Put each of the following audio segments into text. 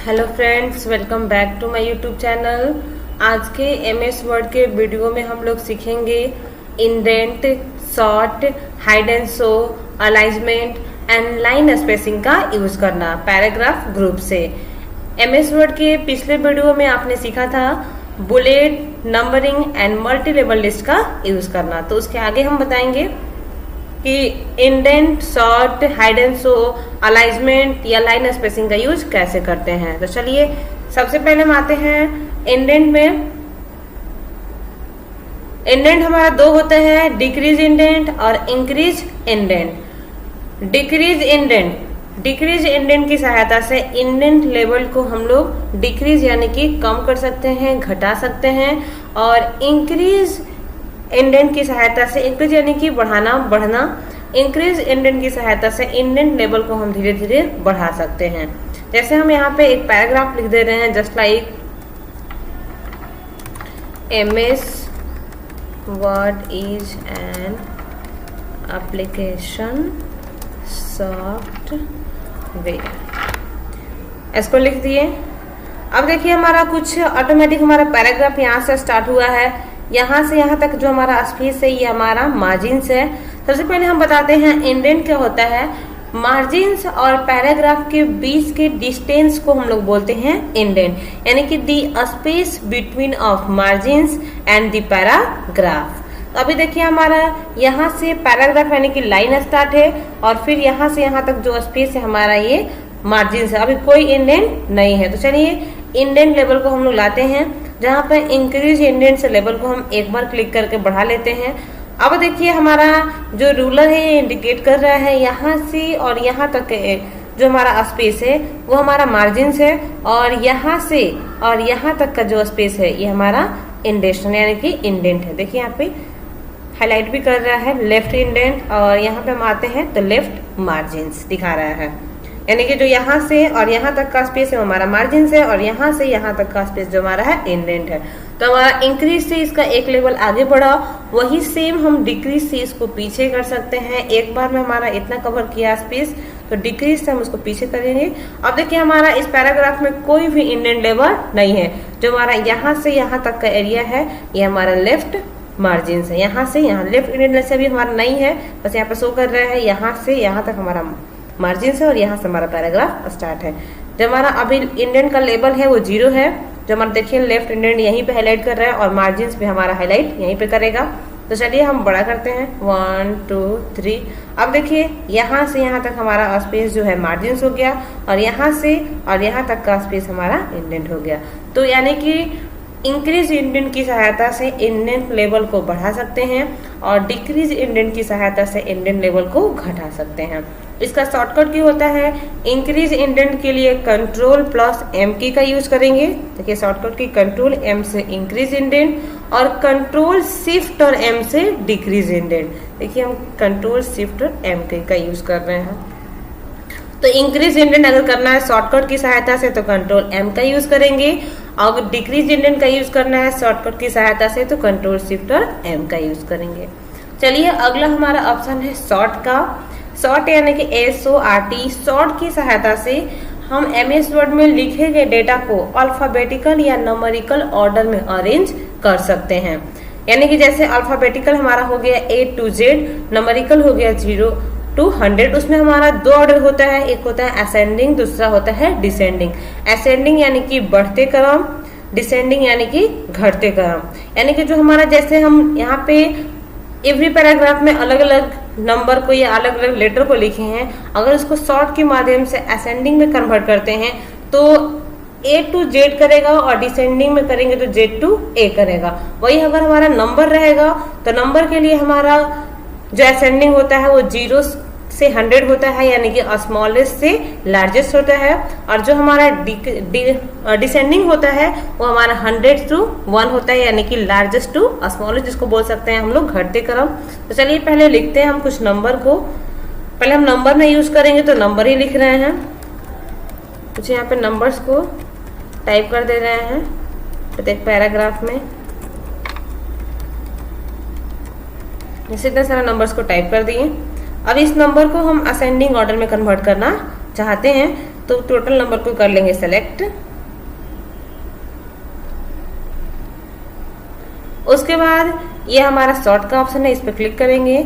Hello friends, welcome back to my YouTube channel. आज के MS word के video में हम लोग सीखेंगे indent, sort, hide and so, alignment and line spacing का यूज करना पैराग्राफ ग्रुप से। एमएस वर्ड के पिछले वीडियो में आपने सीखा था bullet, numbering and multi level list का यूज करना। तो उसके आगे हम बताएंगे कि indent, sort, hide and so, alignment या लाइन स्पेसिंग का यूज कैसे करते हैं। तो चलिए सबसे पहले हम आते हैं इंडेंट में। इंडेंट हमारा दो होते हैं, डिक्रीज इंडेंट और इंक्रीज इंडेंट। डिक्रीज इंडेंट की सहायता से इंडेंट लेवल को हम लोग डिक्रीज यानी कि कम कर सकते हैं, घटा सकते हैं। और इंक्रीज इंडेंट की सहायता से, इंक्रीज यानी कि बढ़ाना, बढ़ना, इंक्रीज इंडेंट की सहायता से इंडेंट लेवल को हम धीरे धीरे बढ़ा सकते हैं। जैसे हम यहाँ पे एक पैराग्राफ लिख दे रहे हैं, just like MS word is an application software, इसको लिख दिए। अब देखिए हमारा कुछ ऑटोमेटिक हमारा पैराग्राफ यहाँ से स्टार्ट हुआ है। यहाँ से यहाँ तक जो हमारा स्पेस है ये हमारा मार्जिन्स है। सबसे पहले हम बताते हैं इंडेंट क्या होता है। मार्जिन्स और पैराग्राफ के बीच के डिस्टेंस को हम लोग बोलते हैं इंडेंट, यानी कि the space between of margins and the paragraph. तो अभी देखिए हमारा यहाँ से पैराग्राफ यानी कि लाइन स्टार्ट है और फिर यहाँ से यहाँ तक जो स्पेस है हमारा ये मार्जिन्स है। अभी कोई इंडेंट नहीं है। तो चलिए इंडेंट लेवल को हम लोग लाते हैं, जहाँ पर इंक्रीज इंडेंट से लेवल को हम एक बार क्लिक करके बढ़ा लेते हैं। अब देखिए हमारा जो रूलर है ये इंडिकेट कर रहा है यहाँ से और यहाँ तक जो हमारा स्पेस है वो हमारा मार्जिन है, और यहाँ से और यहाँ तक का जो स्पेस है ये हमारा इंडेंशन यानी कि इंडेंट है। देखिए यहाँ पे हाईलाइट भी कर रहा है लेफ्ट इंडेंट, और यहाँ पे हम आते हैं तो लेफ्ट मार्जिन दिखा रहा है, यानी कि जो यहाँ से और यहाँ तक का स्पेस है वो हमारा मार्जिन है, और यहाँ से यहाँ तक का स्पेस जो हमारा है इंडेंट है। तो हमारा इंक्रीज से इसका एक लेवल आगे बढ़ा, वही सेम हम डिक्रीज से इसको पीछे कर सकते हैं। एक बार में हमारा इतना कवर किया स्पेस, तो डिक्रीज से हम उसको पीछे करेंगे। अब देखिए हमारा इस पैराग्राफ में कोई भी इंडेंट लेवल नहीं है। जो हमारा यहाँ से यहाँ तक का एरिया है ये हमारा लेफ्ट मार्जिन है। यहाँ से यहाँ लेफ्ट इंडेंट से भी हमारा नहीं है, बस यहाँ पे शो कर रहा है यहाँ से यहाँ तक हमारा मार्जिन है और यहाँ से हमारा पैराग्राफ स्टार्ट है। जो हमारा अभी इंडेंट का लेवल है वो 0 है। जो हमारा देखिए लेफ्ट इंडेंट यहीं पे हाईलाइट कर रहा है और मार्जिन पे हमारा हाईलाइट यहीं पे करेगा। तो चलिए हम बड़ा करते हैं 1 2 3। अब देखिए यहाँ से यहाँ तक हमारा स्पेस जो है मार्जिन हो गया, और यहाँ से और यहाँ तक का स्पेस हमारा इंडेंट हो गया। तो यानी कि इंक्रीज इंडेंट की सहायता से इंडेंट लेवल को बढ़ा सकते हैं और डिक्रीज इंडेंट की सहायता से इंडेंट लेवल को घटा सकते हैं। इसका शॉर्टकट क्या होता है, इंक्रीज इंडेंट के लिए कंट्रोल प्लस एम की का यूज करेंगे। देखिए शॉर्टकट की कंट्रोल एम से इंक्रीज इंडेंट और कंट्रोल शिफ्ट और एम से डिक्रीज इंडेंट। देखिए हम कंट्रोल शिफ्ट और एम की का यूज कर रहे हैं। तो इंक्रीज इंडेंट अगर करना है शॉर्टकट की सहायता से तो कंट्रोल एम का यूज करेंगे, और डिक्रीज इंडेंट का यूज करना है शॉर्टकट की सहायता से तो कंट्रोल शिफ्ट और एम का यूज करेंगे। चलिए अगला हमारा ऑप्शन है सॉर्ट का। सॉर्ट यानी कि SORT। सॉर्ट की सहायता से हम एमएस वर्ड में लिखे गए डेटा को अल्फाबेटिकल या नंबरिकल ऑर्डर में अरेंज कर सकते हैं। यानी कि जैसे अल्फाबेटिकल हमारा हो गया A to Z, नंबरिकल हो गया 0 to 100। उसमें हमारा 2 ऑर्डर होता है, एक होता है असेंडिंग, दूसरा होता है डिसेंडिंग। असेंडिंग यानी कि बढ़ते क्रम, डिसेंडिंग यानी कि घटते क्रम। यानी कि जो हमारा जैसे हम यहाँ पे एवरी पैराग्राफ में अलग अलग नंबर को या अलग अलग लेटर को लिखे हैं, अगर उसको सॉर्ट के माध्यम से असेंडिंग में कन्वर्ट करते हैं तो A to Z करेगा, और डिसेंडिंग में करेंगे तो Z to A करेगा। वही अगर हमारा नंबर रहेगा तो नंबर के लिए हमारा जो असेंडिंग होता है वो 0 से 100 होता है, यानी कि स्मॉलेस्ट से लार्जेस्ट होता है, और जो हमारा डिसेंडिंग होता है वो हमारा 100 to 1 होता है, यानी कि लार्जेस्ट टू स्मॉलेस्ट, जिसको बोल सकते हैं हम लोग घटते क्रम। तो चलिए पहले लिखते हैं हम कुछ नंबर को। पहले हम नंबर में यूज करेंगे तो नंबर ही लिख रहे हैं। कुछ यहाँ पे नंबर्स को टाइप कर दे रहे हैं प्रत्येक पैराग्राफ में। जैसे इतना सारा नंबर्स को टाइप कर दिए। अब इस नंबर को हम असेंडिंग ऑर्डर में कन्वर्ट करना चाहते हैं तो टोटल नंबर को कर लेंगे सेलेक्ट। उसके बाद ये हमारा सॉर्ट का ऑप्शन है, इस पर क्लिक करेंगे।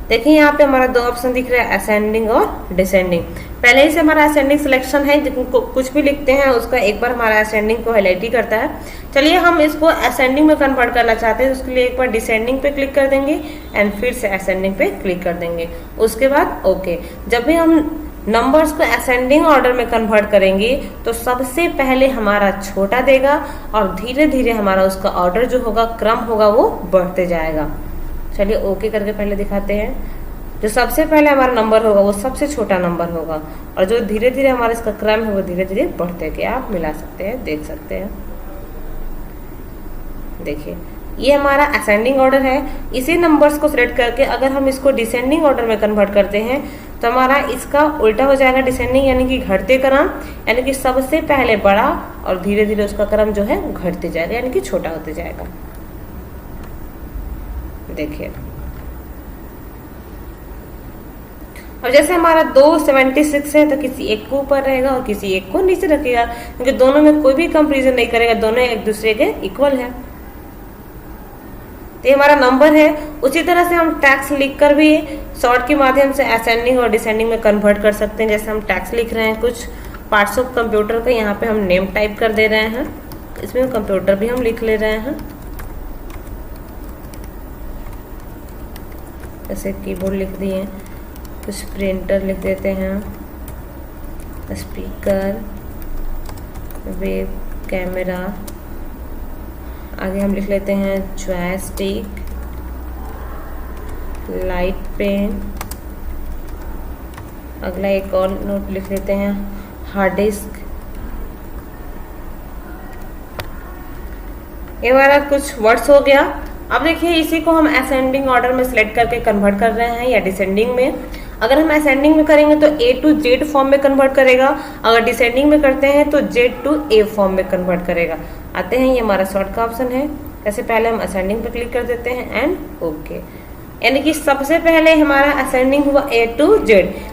देखिए यहाँ पे हमारा दो ऑप्शन दिख रहा है, असेंडिंग और डिसेंडिंग। पहले ही से हमारा असेंडिंग सिलेक्शन है, कुछ भी लिखते हैं उसका एक बार हमारा असेंडिंग को हाईलाइट ही करता है। चलिए हम इसको असेंडिंग में कन्वर्ट करना चाहते हैं, तो उसके लिए एक बार डिसेंडिंग पे क्लिक कर देंगे एंड फिर से असेंडिंग पे क्लिक कर देंगे। उसके बाद ओके। जब भी हम नंबर्स को असेंडिंग ऑर्डर में कन्वर्ट करेंगे तो सबसे पहले हमारा छोटा देगा और धीरे धीरे हमारा उसका ऑर्डर जो होगा, क्रम होगा, वो बढ़ते जाएगा। चलिए ओके करके पहले दिखाते हैं। जो सबसे पहले हमारा नंबर होगा वो सबसे छोटा नंबर होगा और जो धीरे धीरे हमारा इसका क्रम है वो धीरे धीरे बढ़ते गए। आप मिला सकते हैं, देख सकते हैं। देखिए ये हमारा असेंडिंग ऑर्डर है। इसी नंबर्स को सिलेक्ट करके अगर हम इसको डिसेंडिंग ऑर्डर में कन्वर्ट करते हैं तो हमारा इसका उल्टा हो जाएगा, डिसेंडिंग यानी कि घटते क्रम, यानी कि सबसे पहले बड़ा और धीरे धीरे उसका क्रम जो है घटते जाएगा, यानी कि छोटा होते जाएगा। देखिए अब जैसे हमारा 276 है तो किसी एक को ऊपर रहेगा और किसी एक को नीचे रखेगा, क्योंकि दोनों में कोई भी कंपैरिजन नहीं करेगा, दोनों एक दूसरे के इक्वल है। तो ये हमारा नंबर है। उसी तरह से हम टैक्स लिखकर भी सॉर्ट के माध्यम से असेंडिंग और डिसेंडिंग में कन्वर्ट कर सकते हैं। जैसे हम टैक्स लिख रहे हैं कुछ पार्ट्स ऑफ कंप्यूटर का, यहाँ पे हम नेम टाइप कर दे रहे हैं, इसमें कंप्यूटर भी हम लिख ले रहे हैं। जैसे कीबोर्ड लिख दिए, कुछ प्रिंटर लिख देते हैं, स्पीकर, वेब कैमरा, आगे हम लिख लेते हैं जॉयस्टिक, लाइट पेन। अगला एक और नोट लिख लेते हैं, हार्ड डिस्क। ये हमारा कुछ वर्ड्स हो गया। अब देखिए इसी को हम असेंडिंग ऑर्डर में सिलेक्ट करके कन्वर्ट कर रहे हैं या डिसेंडिंग में। अगर हम असेंडिंग में करेंगे तो A to Z फॉर्म में कन्वर्ट करेगा, अगर डिसेंडिंग में करते हैं तो Z to A फॉर्म में कन्वर्ट करेगा। आते हैं, ये हमारा शॉर्ट का ऑप्शन है। जैसे पहले हम असेंडिंग पे क्लिक कर देते हैं एंड ओके, यानी कि सबसे पहले हमारा असेंडिंग हुआ A to Z,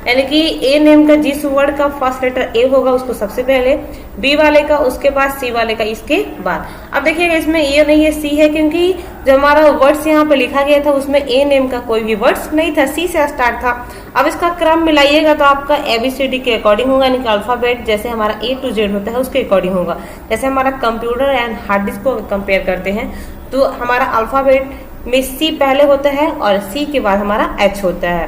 यानी कि A नेम का जिस वर्ड का फर्स्ट लेटर A होगा उसको सबसे पहले, B वाले का उसके बाद, C वाले का इसके बाद। अब देखिएगा इसमें A नहीं है, C है, क्योंकि जो हमारा वर्ड्स यहाँ पे लिखा गया था उसमें A नेम का कोई भी वर्ड्स नहीं था, C से स्टार्ट था। अब इसका क्रम मिलाइएगा तो आपका ABCD के अकॉर्डिंग होगा, यानी कि अल्फाबेट जैसे हमारा A to Z होता है उसके अकॉर्डिंग होगा। जैसे हमारा कंप्यूटर एंड हार्ड डिस्क को कंपेयर करते हैं तो हमारा अल्फाबेट में C पहले होता है और C के बाद हमारा H होता है।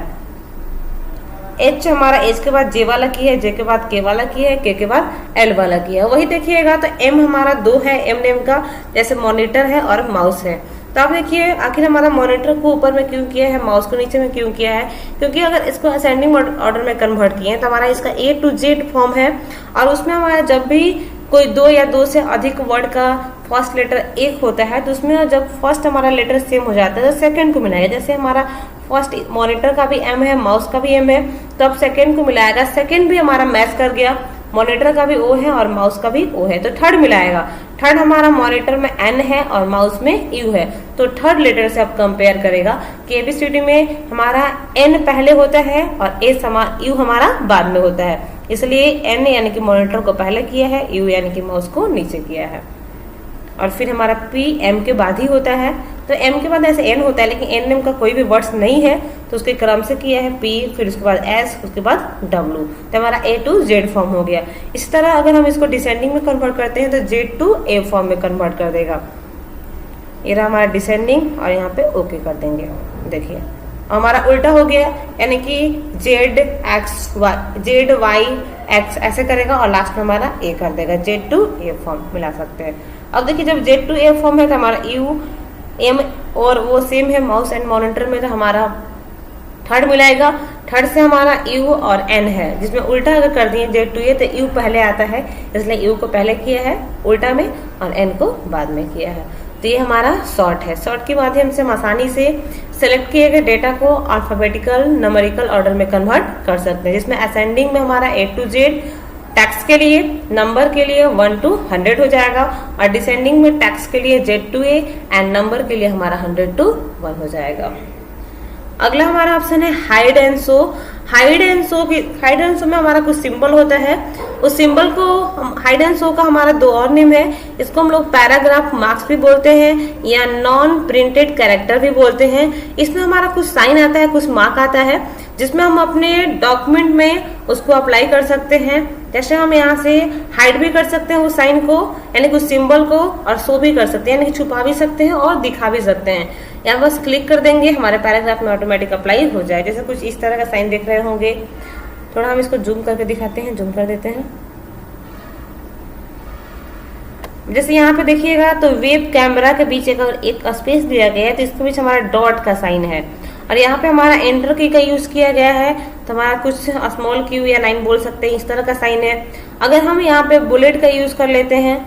H हमारा H के बाद J वाला की है, J के बाद K वाला की है, K के बाद L वाला की है। वही देखिएगा तो M हमारा 2 है, M नेम का, जैसे मॉनिटर है और माउस है। तो आप देखिए आखिर हमारा मॉनिटर को ऊपर में क्यों किया है, माउस को नीचे में क्यों किया है, क्योंकि अगर इसको असेंडिंग ऑर्डर में कन्वर्ट किए तो हमारा इसका A to Z फॉर्म है और उसमें हमारा जब भी कोई 2 या 2 से अधिक वर्ड का फर्स्ट लेटर एक होता है तो उसमें जब फर्स्ट हमारा लेटर सेम हो जाता है तो सेकंड को मिलाएगा। जैसे हमारा फर्स्ट मॉनिटर का भी M है, माउस का भी M है, तो अब सेकंड को मिलाएगा। सेकंड भी हमारा मैच कर गया, मॉनिटर का भी O है और माउस का भी O है, तो थर्ड मिलाएगा। थर्ड हमारा मॉनिटर में N है और माउस में U है, तो थर्ड लेटर से अब कंपेयर करेगा कि ABCD में हमारा N पहले होता है और U हमारा बाद में होता है, इसलिए N यानी कि मॉनिटर को पहले किया है, U यानी कि माउस को नीचे किया है। और फिर हमारा P M के बाद ही होता है, तो M के बाद ऐसे N होता है, लेकिन N नेम का कोई भी वर्ड्स नहीं है तो उसके क्रम से किया है P, फिर उसके बाद S, उसके बाद W, तो हमारा A to Z फॉर्म हो गया। इस तरह अगर हम इसको डिसेंडिंग में कन्वर्ट करते हैं तो Z to A फॉर्म में कन्वर्ट कर देगा। ये रहा हमारा डिसेंडिंग और यहाँ पे ओके कर देंगे। देखिए हमारा उल्टा हो गया, यानी कि Z Y X ऐसे करेगा और लास्ट में हमारा A कर देगा, Z to A फॉर्म मिला सकते हैं। अब देखिए जब Z to A फॉर्म है तो हमारा U M और वो सेम है माउस एंड मॉनिटर में, तो हमारा थर्ड मिलाएगा। थर्ड से हमारा U और N है, जिसमें उल्टा अगर कर दिए Z to A तो U पहले आता है, इसलिए U को पहले किया है उल्टा में और N को बाद में किया है। तो ये हमारा सॉर्ट है। सॉर्ट के माध्यम से हम आसानी से सेलेक्ट किए गए डेटा को अल्फाबेटिकल न्यूमेरिकल ऑर्डर में कन्वर्ट कर सकते हैं, जिसमें असेंडिंग में हमारा A to Z टैक्स के लिए, नंबर के लिए 1 to 100 हो जाएगा और डिसेंडिंग में टैक्स के लिए Z to A and number के लिए हमारा 100 to 1 हो जाएगा। अगला हमारा ऑप्शन है hide and show. Hide and show में हमारा कुछ सिंबल होता है, उस सिंबल को हाइड एंड शो का हमारा दो और नेम है। इसको हम लोग पैराग्राफ मार्क्स भी बोलते हैं या नॉन प्रिंटेड कैरेक्टर भी बोलते हैं। इसमें हमारा कुछ साइन आता है, कुछ मार्क आता है, जिसमें हम अपने डॉक्यूमेंट में उसको अप्लाई कर सकते हैं। जैसे हम यहाँ से हाइड भी कर सकते हैं उस साइन को, यानी कि उस सिंबल को, और शो भी कर सकते हैं, यानी कि छुपा भी सकते हैं और दिखा भी सकते हैं। यहाँ बस क्लिक कर देंगे, हमारे पैराग्राफ में ऑटोमेटिक अप्लाई हो जाए। जैसे कुछ इस तरह का साइन देख रहे होंगे। थोड़ा हम इसको जूम करके दिखाते हैं, जूम कर देते हैं। जैसे यहाँ पे देखिएगा तो वेब कैमरा के बीच एक स्पेस दिया गया है, तो इसके बीच हमारा डॉट का साइन है, और यहाँ पे हमारा एंटर की का यूज किया गया है, तो हमारा कुछ स्मॉल क्यू या 9 बोल सकते हैं, इस तरह का साइन है। अगर हम यहाँ पे बुलेट का यूज कर लेते हैं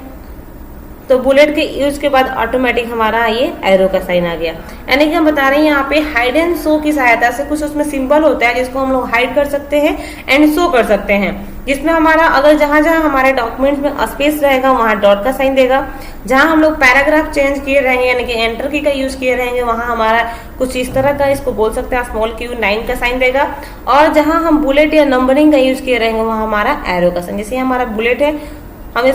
तो बुलेट के यूज के बाद ऑटोमेटिक हमारा ये एरो का साइन आ गया। यानी कि हम बता रहे हैं यहाँ पे हाइड एंड शो की सहायता से कुछ उसमें सिंबल होता है जिसको हम लोग हाइड कर सकते हैं एंड शो कर सकते हैं, जिसमें हमारा अगर जहां जहां हमारे डॉक्यूमेंट्स में स्पेस रहेगा वहां डॉट का साइन देगा, जहां हम लोग पैराग्राफ चेंज किए रहेंगे यानी कि एंटर की का यूज किए रहेंगे वहां हमारा कुछ इस तरह का, इसको बोल सकते हैं स्मॉल क्यू 9 का साइन देगा, और जहां हम बुलेट या नंबरिंग का यूज किए रहेंगे वहां हमारा एरो का साइन। जैसे हमारा बुलेट है, हम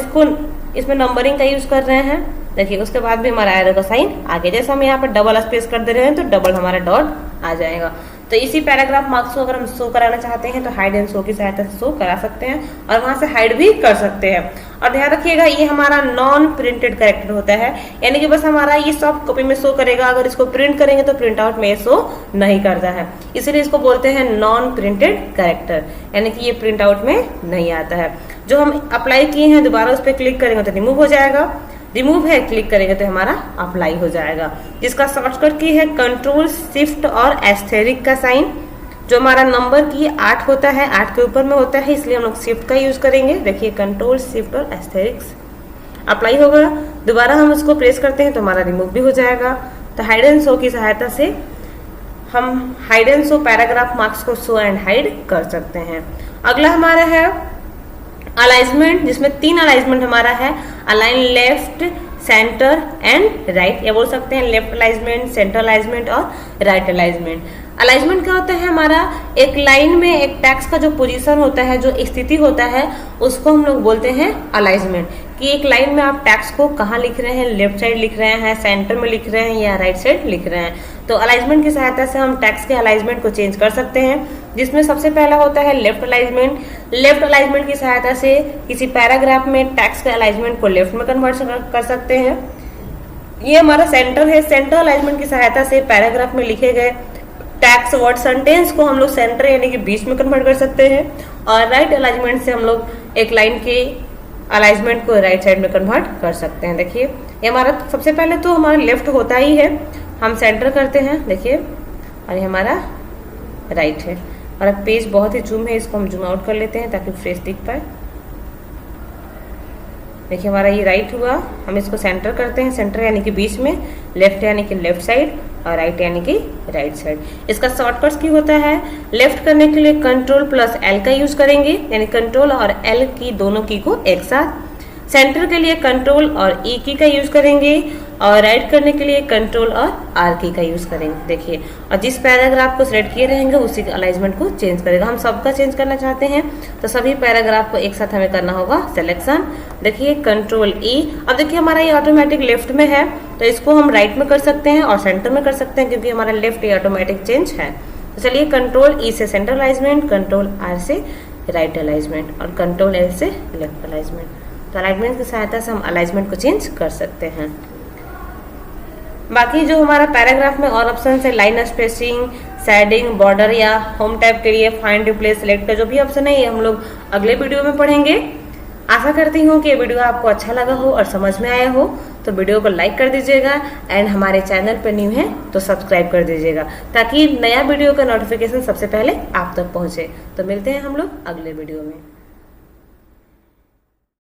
इसमें नंबरिंग का यूज कर रहे हैं, देखिए उसके बाद भी हमारा एरो का साइन आ गया। जैसे हम यहाँ पर डबल स्पेस कर दे रहे हैं तो डबल हमारा डॉट आ जाएगा। तो इसी पैराग्राफ मार्क्स को अगर हम शो कराना चाहते हैं तो हाइड एंड शो की सहायता से शो करा सकते हैं, और वहां से हाइड भी कर सकते हैं। और ध्यान रखिएगा ये हमारा नॉन प्रिंटेड कैरेक्टर होता है, यानी कि बस हमारा ये सॉफ्ट कॉपी में शो करेगा, अगर इसको प्रिंट करेंगे तो प्रिंट आउट में शो नहीं करता है, इसलिए इसको बोलते हैं नॉन प्रिंटेड कैरेक्टर, यानी कि ये प्रिंट आउट में नहीं आता है। जो हम अप्लाई किए हैं दोबारा उस पर क्लिक करेंगे तो रिमूव हो जाएगा, रिमूव है क्लिक करेंगे तो हमारा अप्लाई हो जाएगा। जिसका शॉर्टकट की है कंट्रोल शिफ्ट और एस्टेरिक का साइन। जो हमारा नंबर की 8 होता है, 8 के ऊपर में होता है, इसलिए हम लोग शिफ्ट का यूज करेंगे। देखिए कंट्रोल शिफ्ट और एस्टेरिक्स अप्लाई होगा, दोबारा हम उसको प्रेस करते हैं तो हमारा रिमूव भी हो जाएगा। तो हाइड एंड शो की सहायता से हम hide and show paragraph marks को शो एंड हाइड कर सकते हैं। अगला हमारा है अलाइनमेंट, जिसमें 3 अलाइनमेंट हमारा है, align left, centre and right, या बोल सकते हैं लेफ्ट अलाइनमेंट, सेंटर अलाइनमेंट और राइट अलाइनमेंट। अलाइनमेंट क्या होता है, हमारा एक लाइन में एक टेक्स्ट का जो पोजीशन होता है, जो स्थिति होता है, उसको हम लोग बोलते हैं अलाइनमेंट। कि एक लाइन में आप टेक्स्ट को कहाँ लिख रहे हैं, लेफ्ट साइड लिख रहे हैं, सेंटर में लिख रहे हैं या राइट साइड लिख रहे हैं। तो अलाइनमेंट की सहायता से हम टेक्स्ट के अलाइनमेंट को चेंज कर सकते हैं, जिसमें सबसे पहला होता है लेफ्ट अलाइनमेंट। लेफ्ट अलाइनमेंट की सहायता से किसी पैराग्राफ में टेक्स्ट के अलाइनमेंट को लेफ्ट में कन्वर्ट कर सकते हैं। ये हमारा सेंटर है, सेंटर अलाइनमेंट की सहायता से पैराग्राफ में लिखे गए टेक्स्ट वर्ड सेंटेंस को हम लोग सेंटर यानी कि बीच में कन्वर्ट कर सकते हैं। और राइट अलाइनमेंट से हम लोग एक लाइन के अलाइनमेंट को राइट साइड में कन्वर्ट कर सकते हैं। देखिए ये हमारा सबसे पहले तो हमारा लेफ्ट होता ही है, हम सेंटर करते हैं देखिए, और ये हमारा राइट है। और अब पेज बहुत ही जूम है, इसको हम जूम आउट कर लेते हैं ताकि फ्रेश दिख पाए। देखिए हमारा ये राइट हुआ, हम इसको सेंटर करते हैं, सेंटर यानी कि बीच में, लेफ्ट यानी कि लेफ्ट साइड और राइट यानी कि राइट साइड। इसका शॉर्टकट की होता है, लेफ्ट करने के लिए कंट्रोल प्लस एल का यूज करेंगे, यानी कंट्रोल और एल की दोनों की को एक साथ। सेंटर के लिए कंट्रोल और ई की का यूज करेंगे, और राइट करने के लिए कंट्रोल और आर की का यूज करेंगे। देखिए, और जिस पैराग्राफ को सिलेक्ट किए रहेंगे उसी के अलाइनमेंट को चेंज करेगा। हम सबका चेंज करना चाहते हैं तो सभी पैराग्राफ को एक साथ हमें करना होगा सिलेक्शन। देखिए कंट्रोल ई, अब देखिए हमारा ये ऑटोमेटिक लेफ्ट में है, तो इसको हम राइट में कर सकते हैं और सेंटर में कर सकते हैं, क्योंकि हमारा लेफ्ट ये ऑटोमेटिक चेंज है। तो चलिए कंट्रोल ई से सेंटर अलाइनमेंट, कंट्रोल आर से राइट अलाइनमेंट और कंट्रोल एल से लेफ्ट अलाइनमेंट। तो अलाइनमेंट की सहायता से हम अलाइनमेंट को चेंज कर सकते हैं। बाकी जो हमारा पैराग्राफ में और ऑप्शन है, लाइन स्पेसिंग, शेडिंग, बॉर्डर या होम टैब के लिए फाइंड रिप्लेस सेलेक्ट का जो भी ऑप्शन है, ये हम लोग अगले वीडियो में पढ़ेंगे। आशा करती हूँ कि ये वीडियो आपको अच्छा लगा हो और समझ में आया हो, तो वीडियो को लाइक कर दीजिएगा एंड हमारे चैनल पर न्यू है तो सब्सक्राइब कर दीजिएगा, ताकि नया वीडियो का नोटिफिकेशन सबसे पहले आप तक पहुँचे। तो मिलते हैं हम लोग अगले वीडियो में।